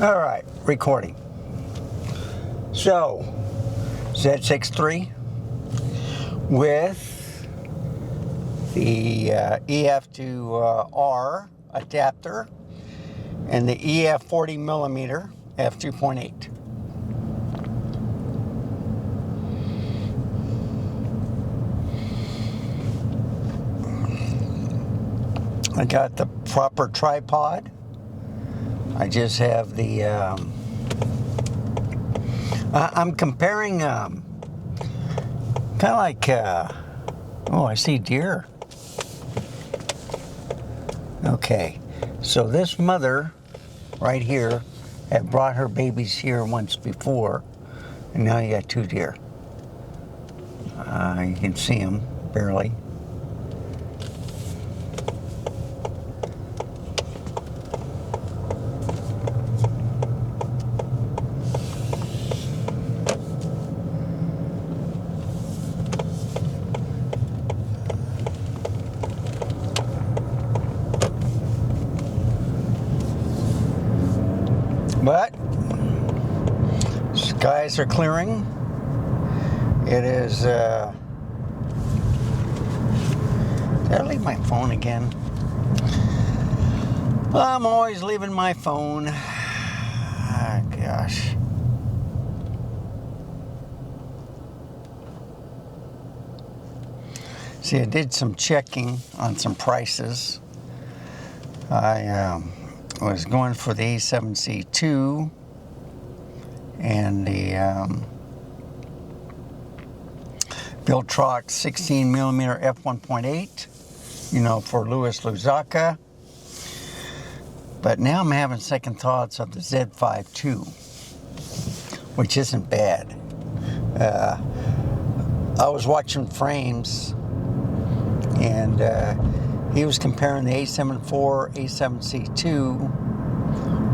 All right, recording. So, Z6III with the EF to R adapter and the EF 40mm f2.8. I got the proper tripod. I just have the, I'm comparing, kind of like, oh, I see deer. Okay, so this mother right here had brought her babies here once before, and now you got two deer. You can see them barely. But skies are clearing. It is, did I leave my phone again? I'm always leaving my phone. Ah, gosh. See, I did some checking on some prices. I was going for the A7C2 and the Biltrock 16mm f1.8, you know, for Louis Lusaka. But now I'm having second thoughts of the Z5 II, which isn't bad. I was watching frames, and he was comparing the A7 IV, A7C2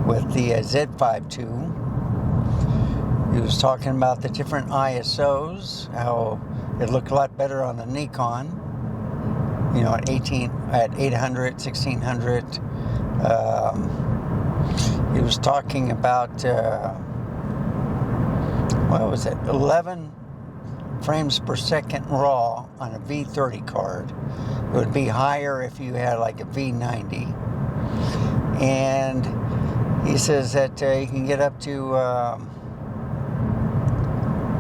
with the Z5 II. He was talking about the different ISOs, how it looked a lot better on the Nikon, you know, at 800, 1600. He was talking about, what was it, 11 frames per second raw on a V30 card. It would be higher if you had like a V90. And he says that you can get up to,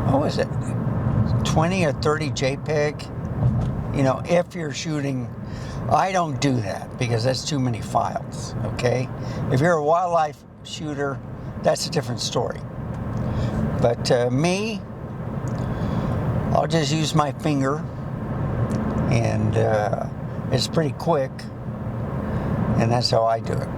what was it, 20 or 30 JPEG? You know, if you're shooting, I don't do that because that's too many files, okay? If you're a wildlife shooter, that's a different story. But me, I'll just use my finger, and it's pretty quick, and that's how I do it.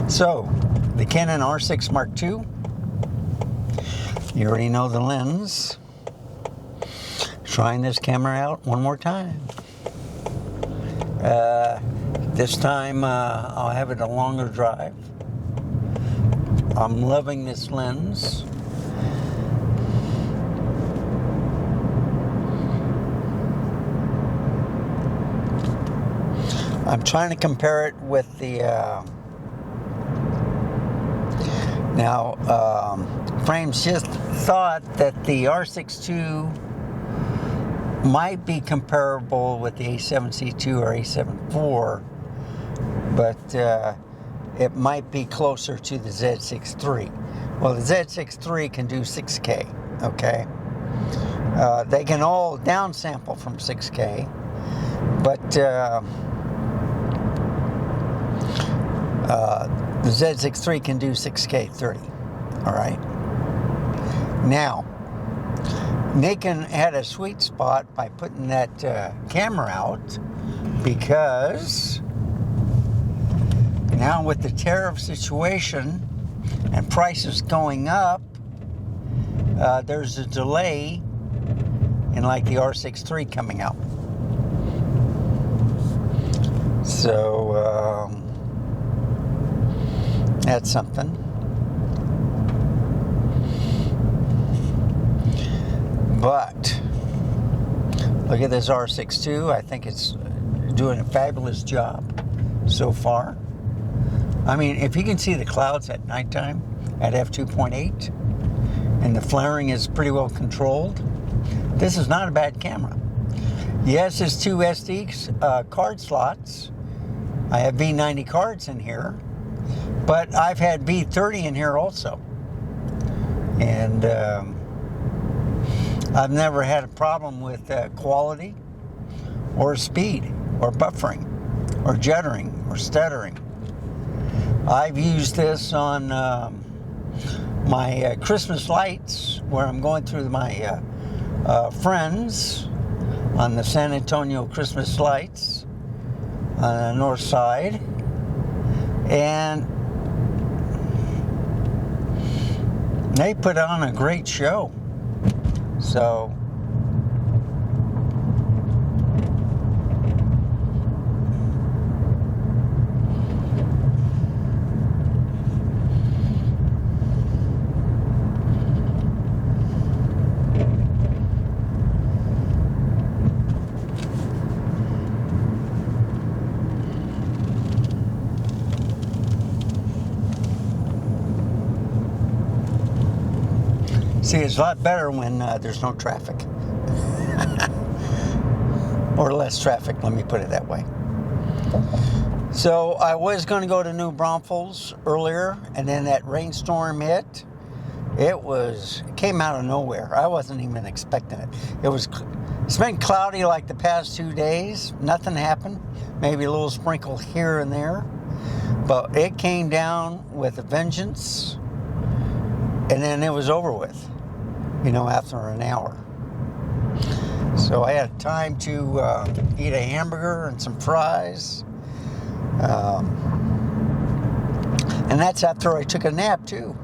So, the Canon R6 Mark II, you already know the lens. Trying this camera out one more time. This time I'll have it a longer drive. I'm loving this lens. I'm trying to compare it with the Frames just thought that the R6II might be comparable with the A7C2 or A7 IV, but it might be closer to the Z6III. Well, the Z6III can do 6K, okay? They can all downsample from 6K, but the Z6III can do 6K 30, all right? Now, Nikon had a sweet spot by putting that camera out, because now with the tariff situation and prices going up, there's a delay in like the R6III coming out. So that's something. But look at this R6II. I think it's doing a fabulous job so far. I mean, if you can see the clouds at nighttime at f2.8 and the flaring is pretty well controlled, this is not a bad camera. Yes, it's 2 SD card slots. I have V90 cards in here, but I've had V30 in here also. And I've never had a problem with quality or speed or buffering or juddering or stuttering. I've used this on my Christmas lights where I'm going through my friends on the San Antonio Christmas lights on the north side, and they put on a great show. So see, it's a lot better when there's no traffic. Or less traffic, let me put it that way. So I was going to go to New Braunfels earlier, and then that rainstorm hit. It came out of nowhere. I wasn't even expecting it. It's been cloudy like the past 2 days. Nothing happened. Maybe a little sprinkle here and there. But it came down with a vengeance, and then it was over with, after an hour. So I had time to eat a hamburger and some fries. And that's after I took a nap too.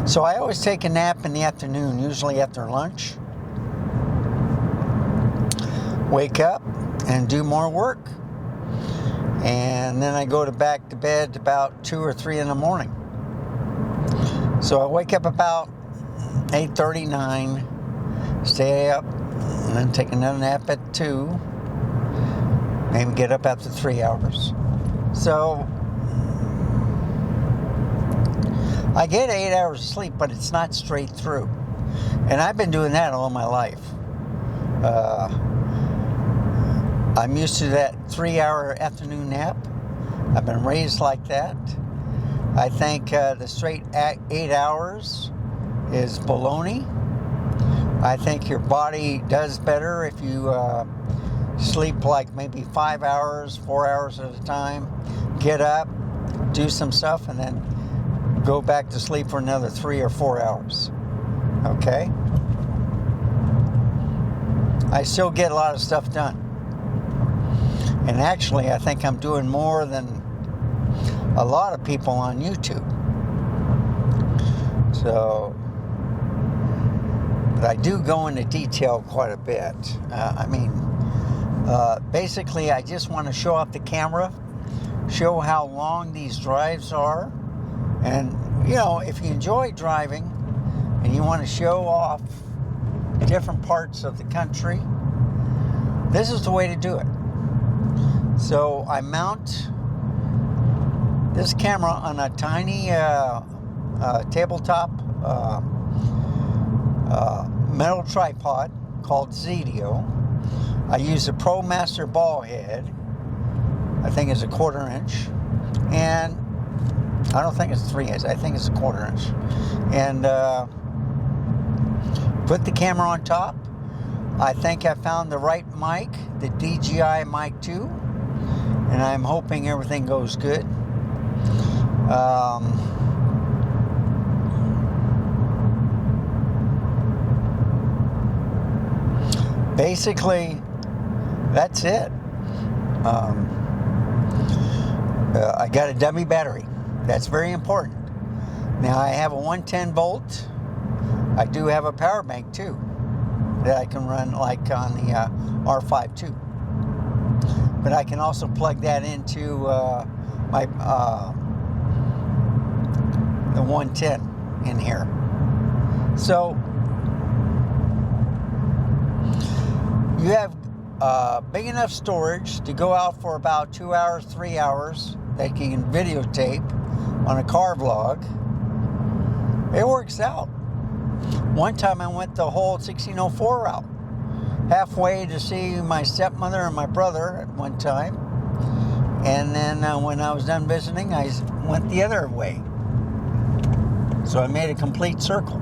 So I always take a nap in the afternoon, usually after lunch. Wake up and do more work. And then I go back to bed about 2 or 3 in the morning. So I wake up about 8:39, stay up, and then take another nap at 2. Maybe get up after 3 hours. So I get 8 hours of sleep, but it's not straight through. And I've been doing that all my life. I'm used to that 3-hour afternoon nap. I've been raised like that. I think the straight 8 hours is baloney. I think your body does better if you sleep like maybe 5 hours, 4 hours at a time, get up, do some stuff, and then go back to sleep for another 3 or 4 hours. Okay? I still get a lot of stuff done. And actually, I think I'm doing more than a lot of people on YouTube. So, but I do go into detail quite a bit. Basically, I just want to show off the camera, show how long these drives are. And, if you enjoy driving and you want to show off different parts of the country, this is the way to do it. So I mount this camera on a tiny tabletop metal tripod called Zedio. I use a ProMaster ball head. I think it's a 1/4 inch. And I don't think it's 3 inches. I think it's a 1/4 inch. And put the camera on top. I think I found the right mic, the DJI Mic 2. And I'm hoping everything goes good. Basically, that's it. I got a dummy battery. That's very important. Now I have a 110 volt. I do have a power bank too that I can run like on the R5II. But I can also plug that into my the 110 in here. So you have big enough storage to go out for about 2 hours, 3 hours that you can videotape on a car vlog, it works out. One time I went the whole 1604 route, halfway to see my stepmother and my brother at one time, and then when I was done visiting, I went the other way. So I made a complete circle.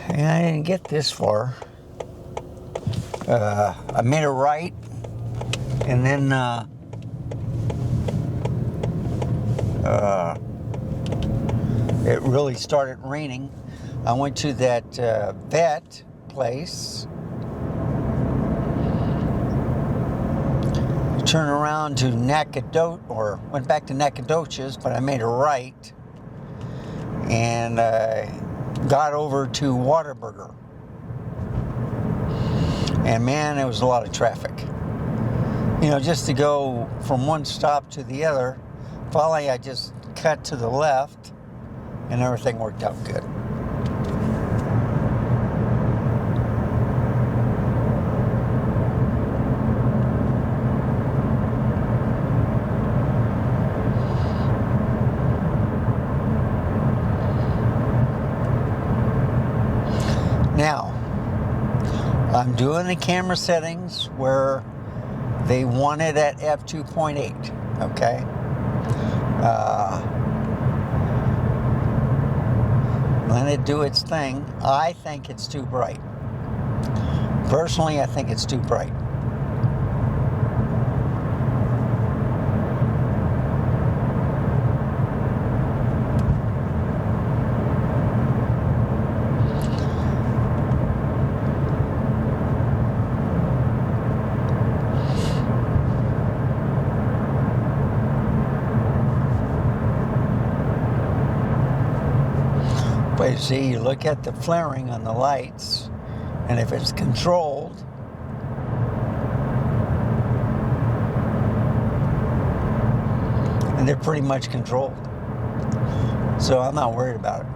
And I didn't get this far. I made a right, and then it really started raining. I went to that vet place, turned around to went back to Nacogdoches, but I made a right, and got over to Whataburger. And man, there was a lot of traffic. You know, just to go from one stop to the other, finally I just cut to the left and everything worked out good. Now, I'm doing the camera settings where they want it at f2.8, okay? Let it do its thing. I think it's too bright. Personally, I think it's too bright. But you see, you look at the flaring on the lights, and if it's controlled, and they're pretty much controlled. So I'm not worried about it.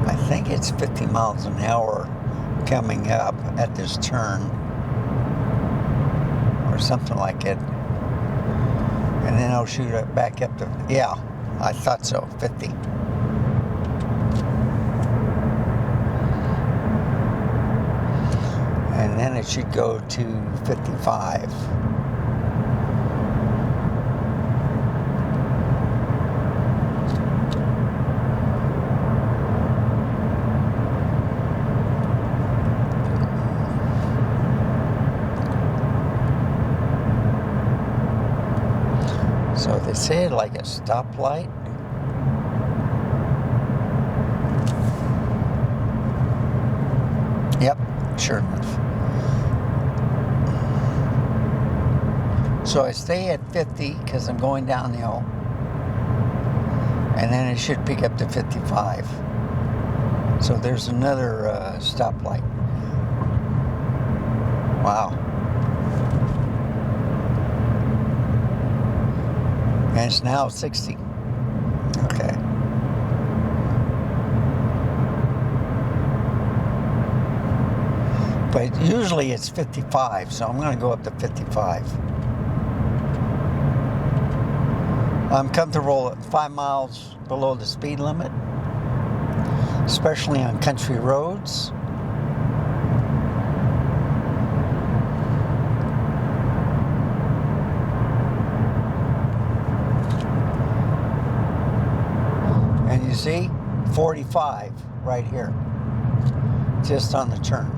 I think it's 50 miles an hour coming up at this turn or something like it, and then I'll shoot it back up to, yeah, I thought so, 50. And then it should go to 55. So they say it like a stoplight. Yep, sure enough. So I stay at 50 because I'm going downhill, and then it should pick up to 55. So there's another stoplight. Wow. And it's now 60. Okay. But usually it's 55, so I'm going to go up to 55. I'm comfortable at 5 miles below the speed limit, especially on country roads. And you see, 45 right here, just on the turn.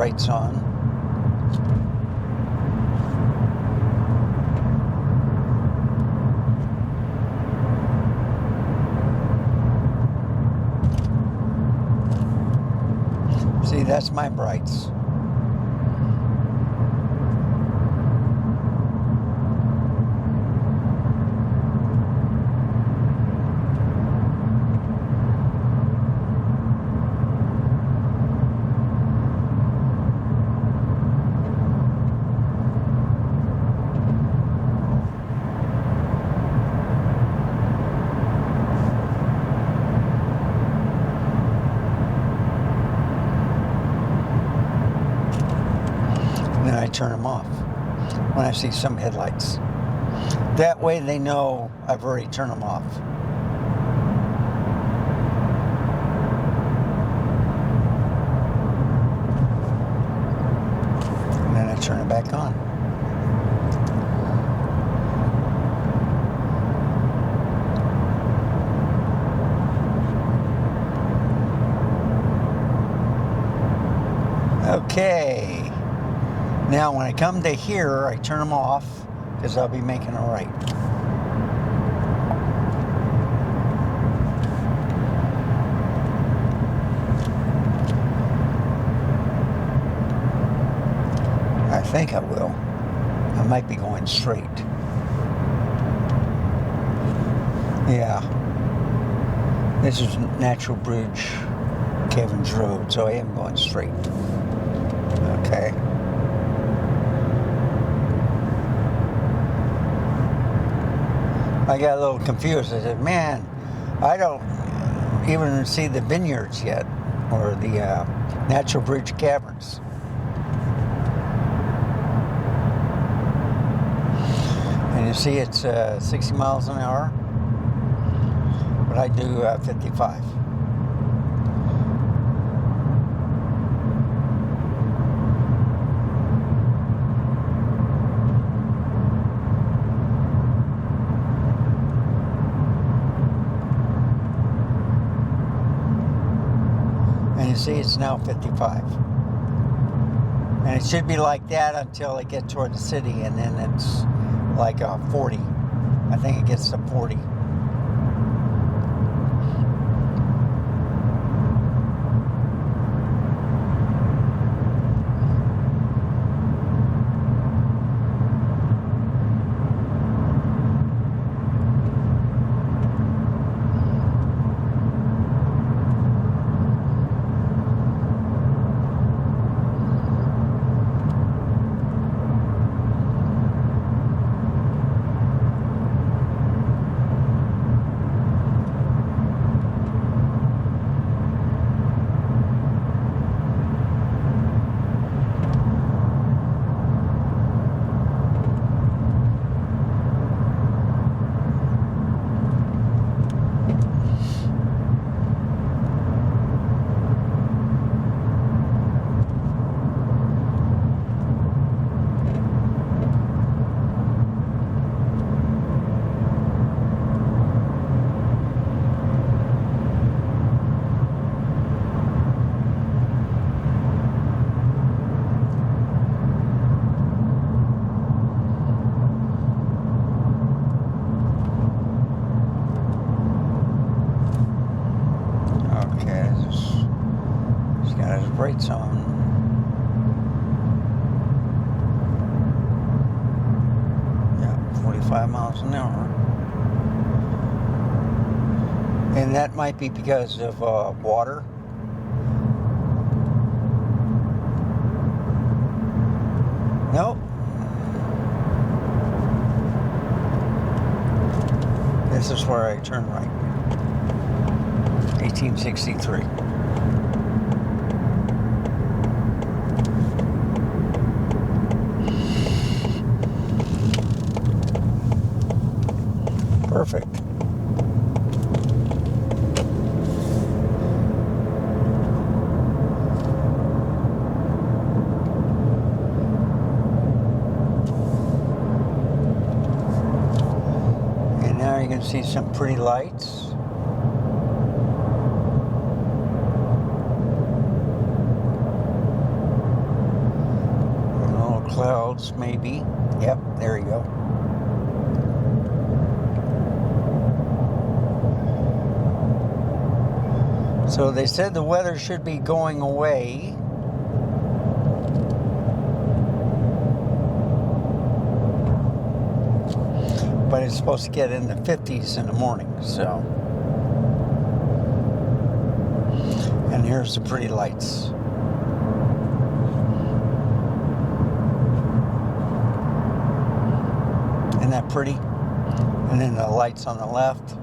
brights on. See, that's my brights. Then I turn them off when I see some headlights. That way they know I've already turned them off. And then I turn it back on. Okay. Now, when I come to here, I turn them off because I'll be making a right. I think I will. I might be going straight. Yeah. This is Natural Bridge, Kevin's Road, so I am going straight. Okay. I got a little confused. I said, man, I don't even see the vineyards yet, or the Natural Bridge Caverns. And you see it's 60 miles an hour, but I do 55. And you see it's now 55. And it should be like that until it gets toward the city, and then it's like 40. I think it gets to 40. Brights on. Yeah, 45 miles an hour. And that might be because of water. Nope. This is where I turn right. 1863. Perfect. And now you can see some pretty lights. clouds, maybe. Yep, there you go. So they said the weather should be going away. But it's supposed to get in the 50s in the morning, so. And here's the pretty lights. Isn't that pretty? And then the lights on the left.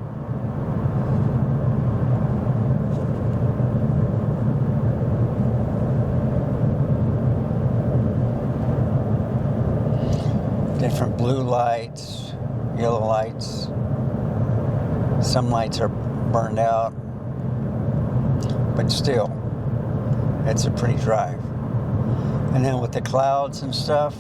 Different blue lights, yellow lights. Some lights are burned out, but still, it's a pretty drive. And then with the clouds and stuff,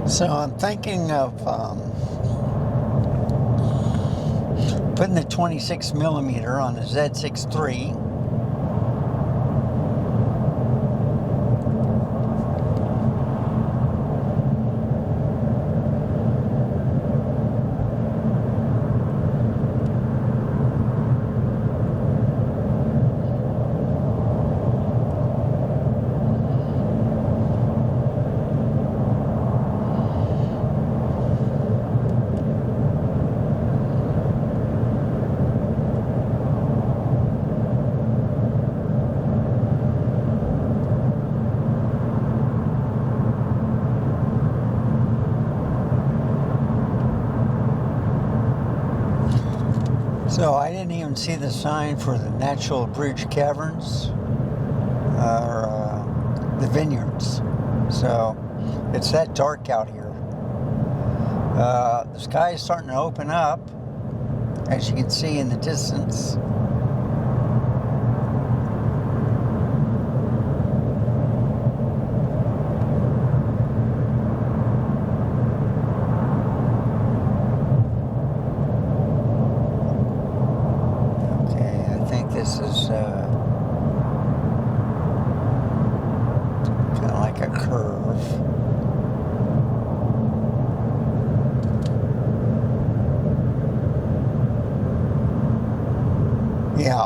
so I'm thinking of putting the 26mm on the Z6 III. So I didn't even see the sign for the Natural Bridge Caverns or the vineyards. So it's that dark out here. The sky is starting to open up, as you can see in the distance. This is kind of like a curve. Yeah,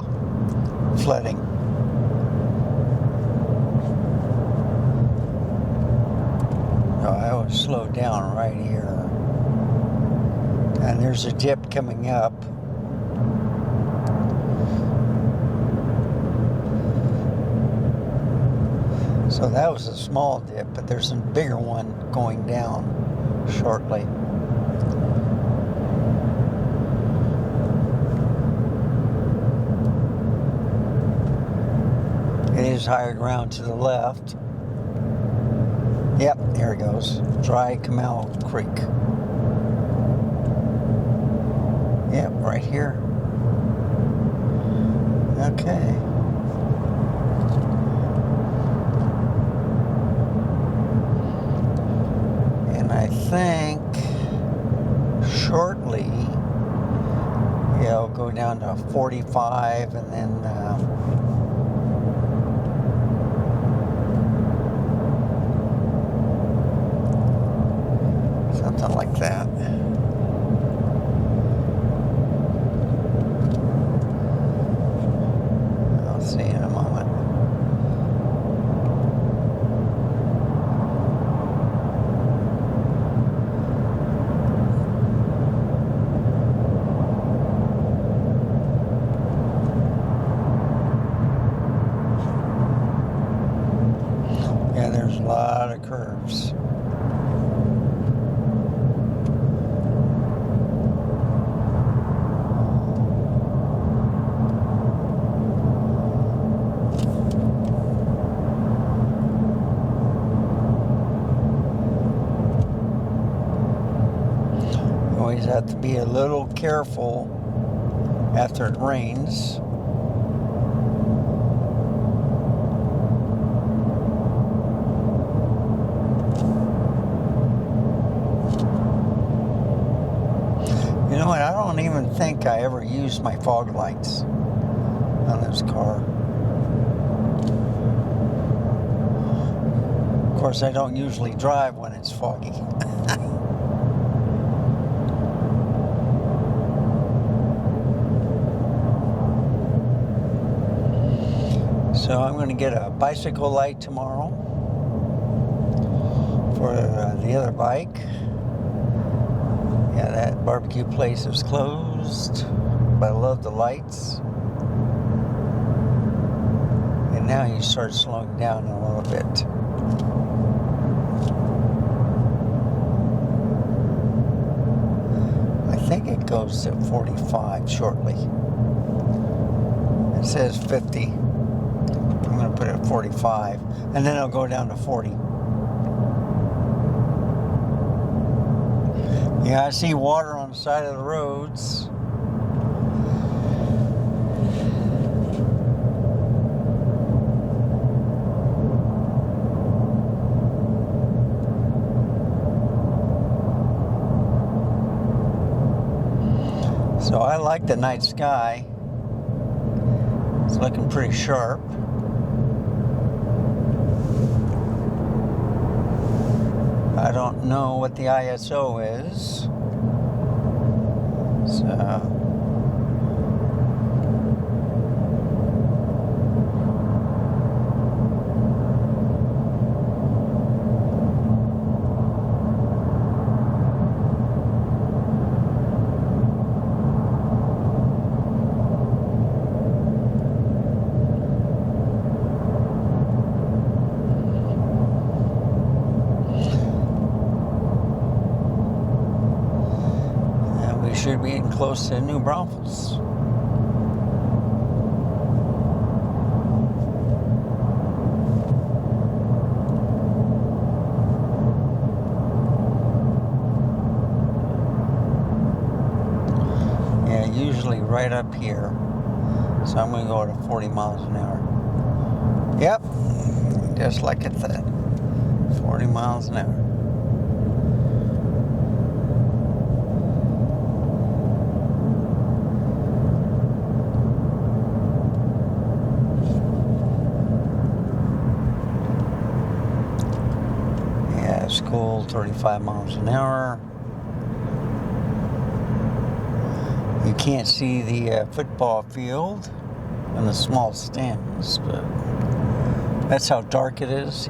flooding. So I will slow down right here. And there's a dip coming up. So that was a small dip, but there's a bigger one going down shortly. It is higher ground to the left. Yep, there it goes. Dry Canal Creek. Yep, right here. Okay. I think shortly it'll go down to 45, and then something like that. I'll see in a moment. Yeah, there's a lot of curves. Always have to be a little careful after it rains. You know what? I don't even think I ever used my fog lights on this car. Of course, I don't usually drive when it's foggy. So I'm going to get a bicycle light tomorrow for the other bike. Yeah, that barbecue place is closed, but I love the lights. And now you start slowing down a little bit. I think it goes to 45 shortly. It says 50. I'm going to put it at 45, and then it'll go down to 40. Yeah, I see water on the side of the roads. So I like the night sky. It's looking pretty sharp. I don't know what the ISO is. So should be getting close to New Braunfels. Yeah, usually right up here. So I'm going to go to 40 miles an hour. Yep, just like it said, 40 miles an hour. School, 35 miles an hour. You can't see the football field and the small stands, but that's how dark it is.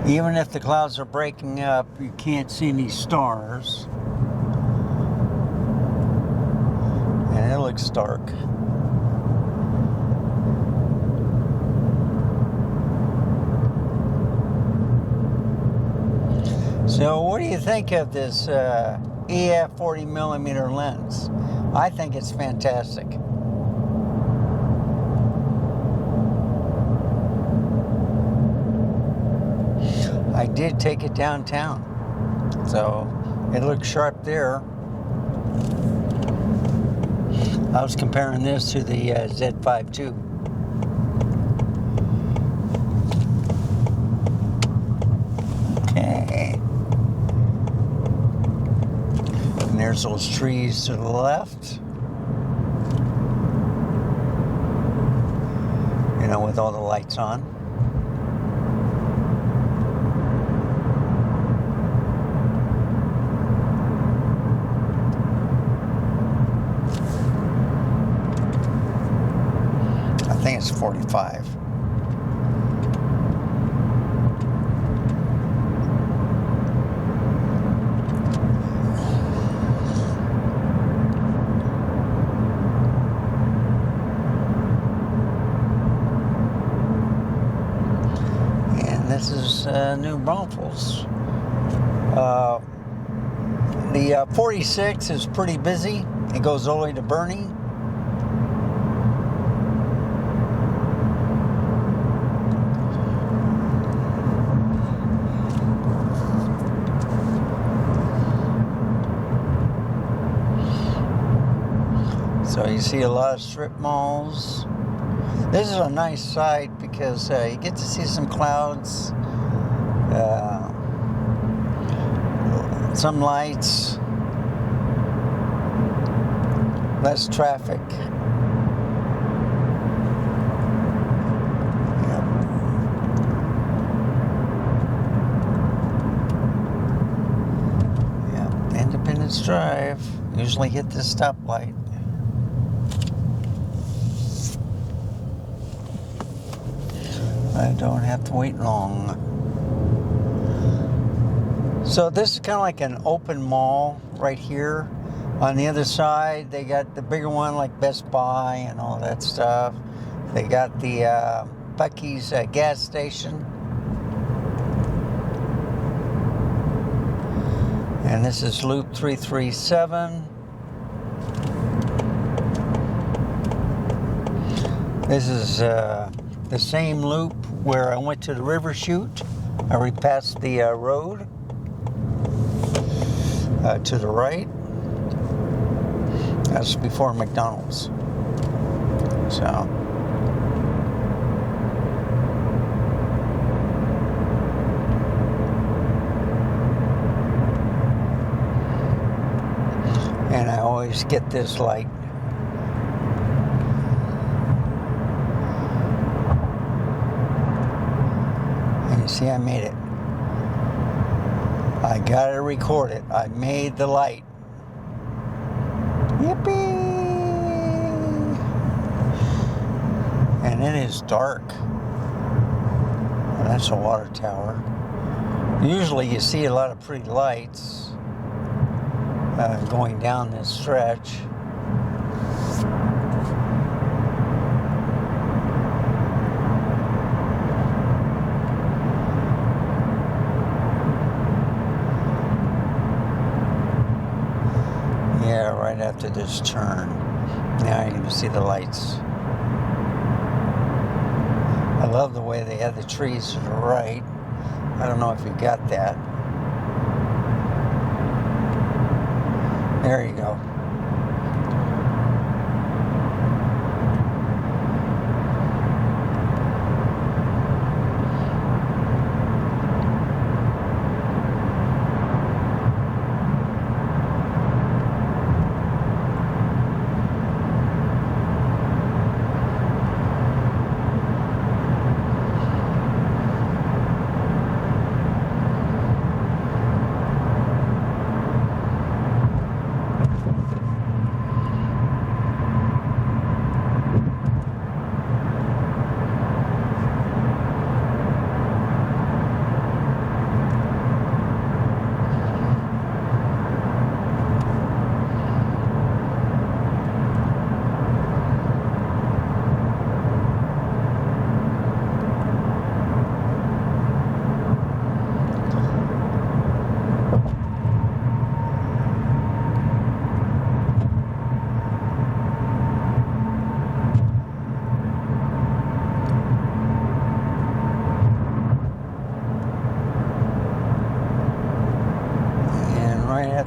Even if the clouds are breaking up, you can't see any stars. And it looks dark. So what do you think of this EF 40mm lens? I think it's fantastic. I did take it downtown, so it looks sharp there. I was comparing this to the Z5 II. Okay. And there's those trees to the left. know, with all the lights on. I think it's 45. This is New Braunfels. The 46 is pretty busy. It goes all the way to Bernie. So you see a lot of strip malls. This is a nice side because you get to see some clouds, some lights, less traffic. Yep. Yeah, Independence Drive. Usually hit the stoplight. I don't have to wait long. So this is kind of like an open mall right here. On the other side, they got the bigger one like Best Buy and all that stuff. They got the Buc-ee's gas station. And this is Loop 337. This is the same loop where I went to the river chute. I repassed the road to the right. That's before McDonald's. So. And I always get this light. See, I made it. I gotta record it. I made the light. Yippee! And it is dark. And that's a water tower. Usually you see a lot of pretty lights going down this stretch. Yeah, right after this turn. Now you can see the lights. I love the way they have the trees to the right. I don't know if you got that. There you go.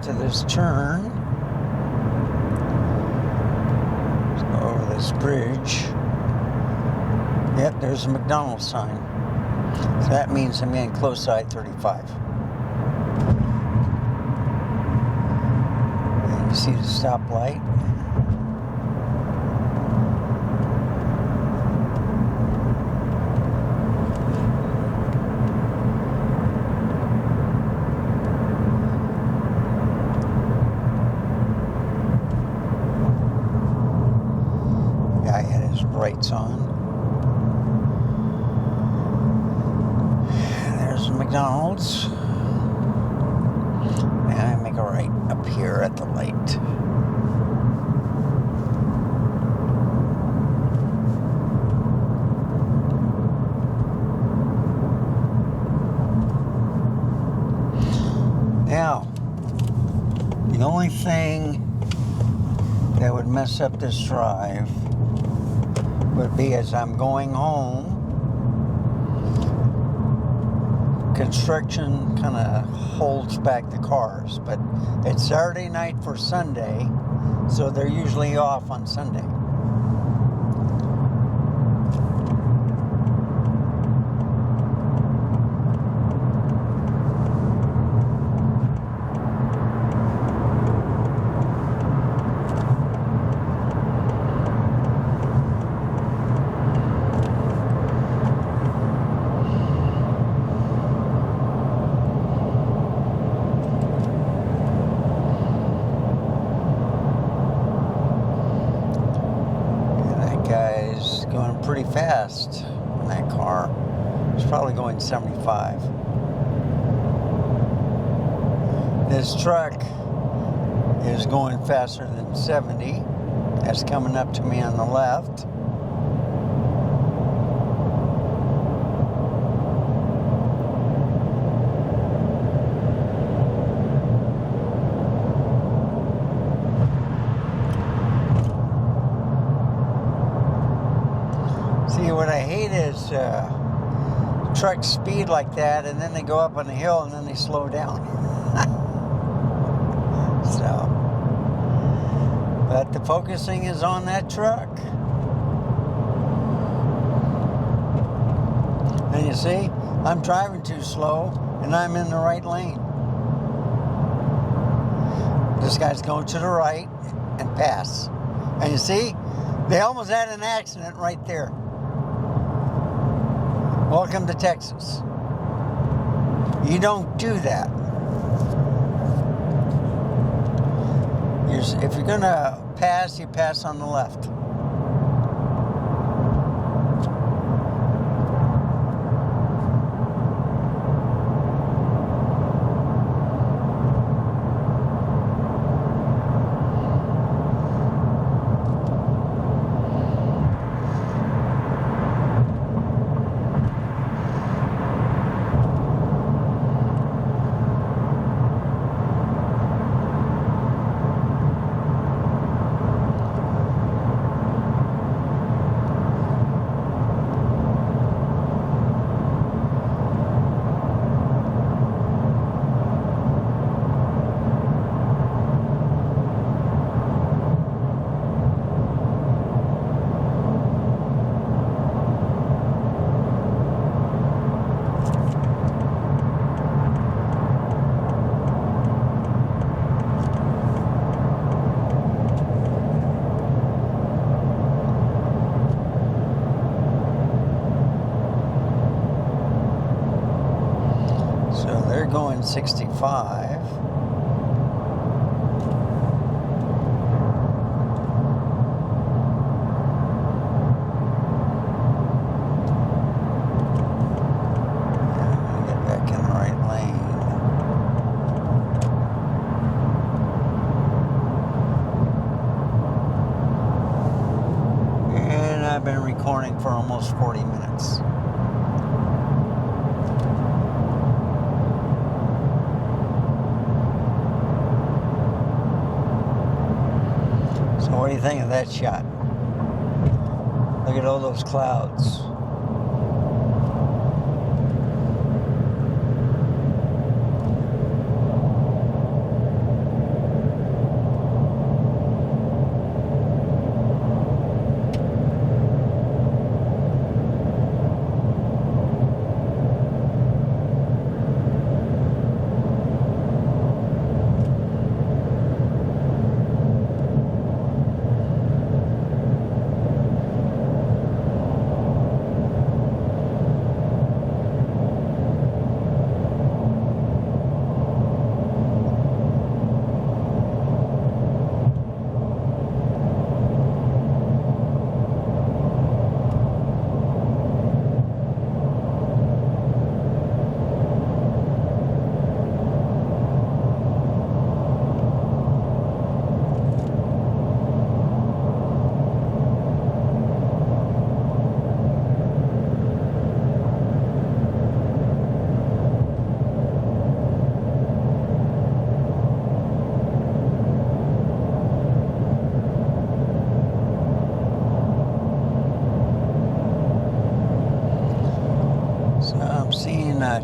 To this turn over this bridge. Yep, there's a McDonald's sign. So that means I'm getting close to I-35. And you see the stoplight. brakes on. There's McDonald's. And I make a right up here at the light. Now, the only thing that would mess up this drive would be as I'm going home, construction kind of holds back the cars, but it's Saturday night for Sunday, so they're usually off on Sunday. Pretty fast in that car. It's probably going 75. This truck is going faster than 70. That's coming up to me on the left. See, what I hate is trucks speed like that, and then they go up on the hill, and then they slow down. So, but the focusing is on that truck. And you see, I'm driving too slow, and I'm in the right lane. This guy's going to the right and pass. And you see, they almost had an accident right there. Welcome to Texas. You don't do that. If you're going to pass, you pass on the left. Going 65. Get back in the right lane. And I've been recording for almost 40 minutes. What do you think of that shot? Look at all those clouds.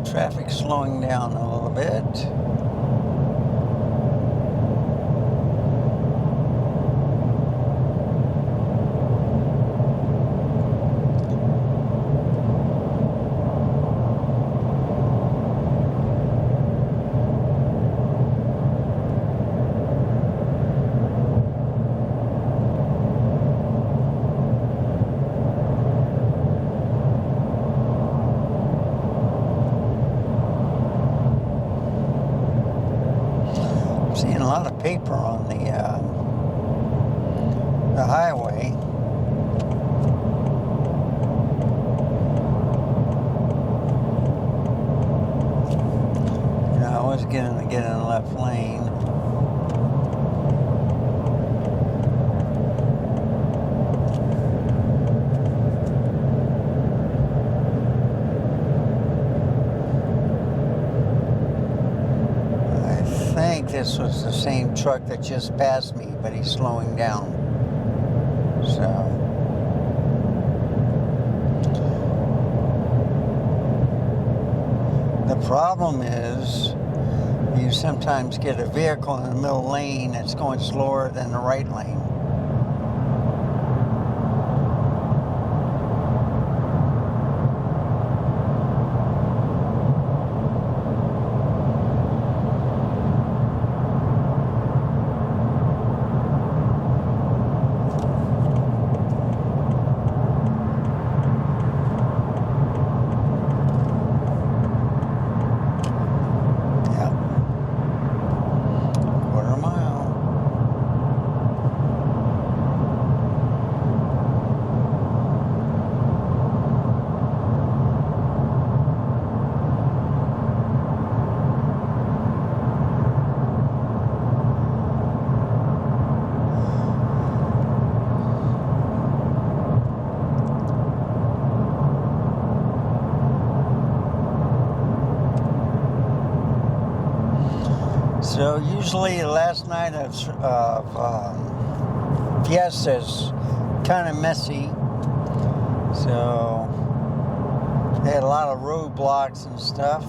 Traffic slowing down a little bit. Seeing a lot of paper on the highway. You know, I was getting to get in the left lane. I think this was the same truck that just passed me, but he's slowing down. So the problem is you sometimes get a vehicle in the middle lane that's going slower than the right lane. So usually the last night of Fiesta is kind of messy. So they had a lot of roadblocks and stuff.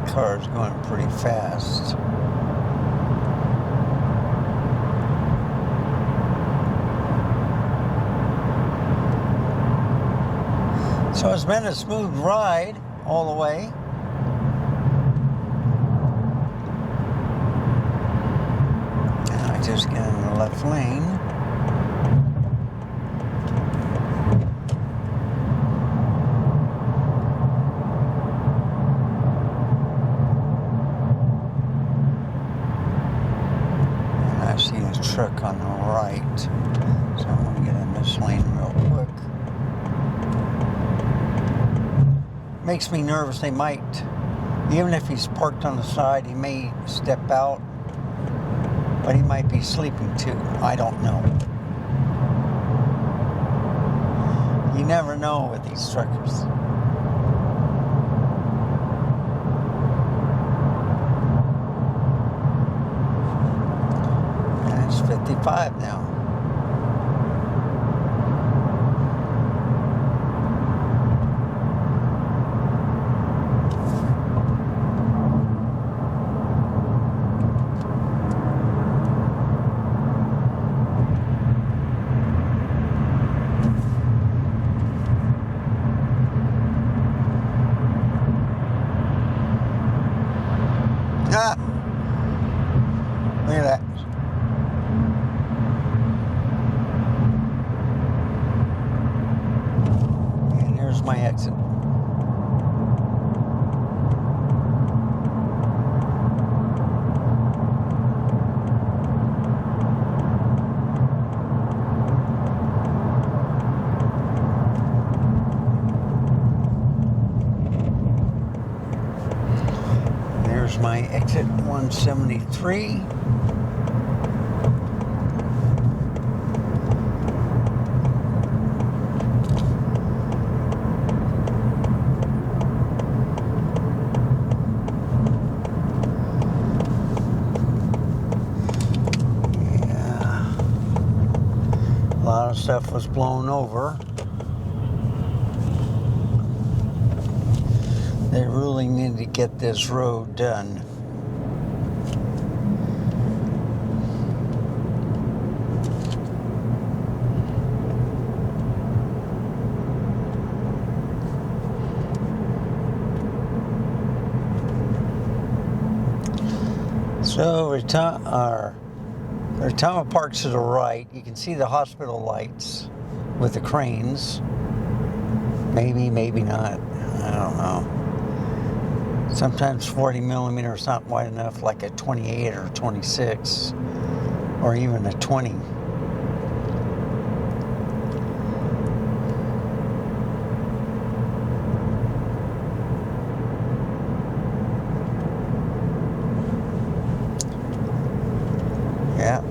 Car's going pretty fast. So it's been a smooth ride all the way. And I just get in the left lane. I see a truck on the right, so I'm going to get in this lane real quick. Makes me nervous. They might, even if he's parked on the side, he may step out, but he might be sleeping too. I don't know. You never know with these truckers. And it's 55 now. Ah! Look at that. And here's my exit. exit 173. A lot of stuff was blown over. They really need to get this road done. So Retama Park's to the right. You can see the hospital lights with the cranes. Maybe, maybe not. I don't know. Sometimes 40 millimeter is not wide enough, like a 28 or 26, or even a 20. Yeah.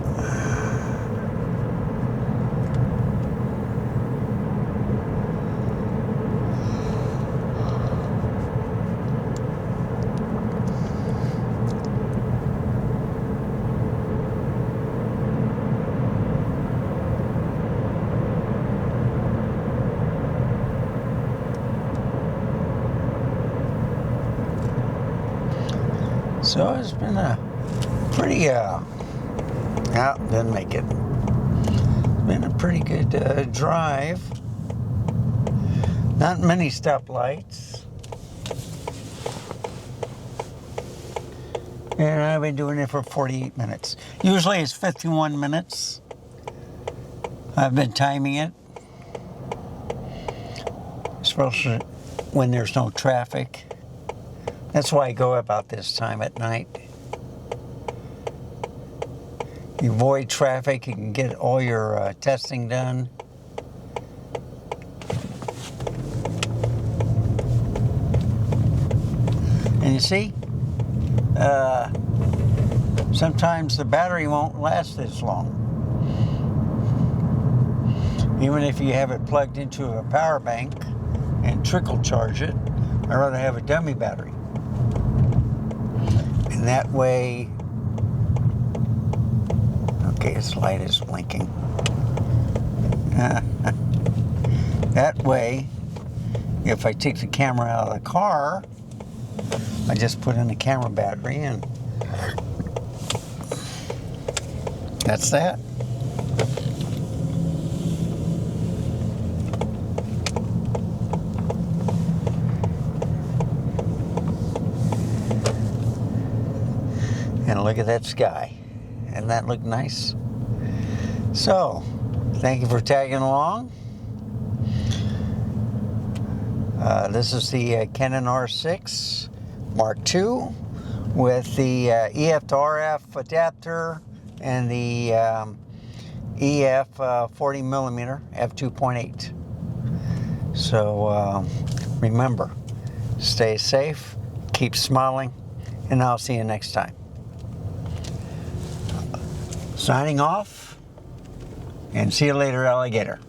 So it's been a pretty, didn't make it. It's been a pretty good drive. Not many stoplights. And I've been doing it for 48 minutes. Usually it's 51 minutes. I've been timing it. Especially when there's no traffic. That's why I go about this time at night. You avoid traffic, you can get all your testing done. And you see, sometimes the battery won't last as long. Even if you have it plugged into a power bank and trickle charge it, I'd rather have a dummy battery. And that way, okay, its light is blinking. That way, if I take the camera out of the car, I just put in a camera battery and that's that. And look at that sky. Doesn't that look nice? So, thank you for tagging along. This is the Canon R6 Mark II with the EF to RF adapter and the EF 40 millimeter f2.8. So remember, stay safe, keep smiling, and I'll see you next time. Signing off, and see you later, alligator.